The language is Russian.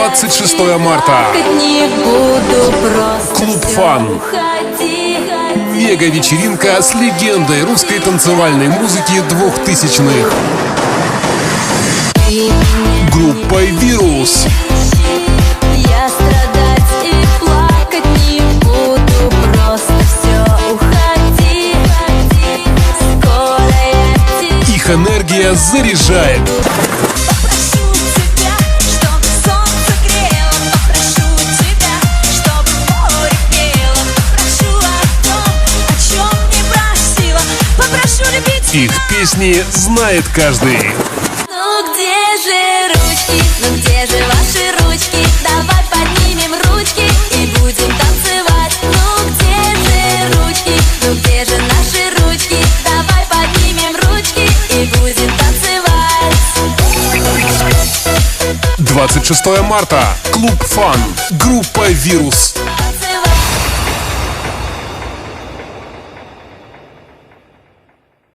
26 марта. Клуб Фан. Мега-вечеринка с легендой русской танцевальной музыки 2000-х. Группой «Вирус». Их энергия заряжает. Их песни знает каждый. Ну где же ручки, ну где же ваши ручки? Давай поднимем ручки и будем танцевать. Ну где же ручки, ну где же наши ручки? Давай поднимем ручки и будем танцевать. 26 марта. Клуб Фан. Группа «Вирус».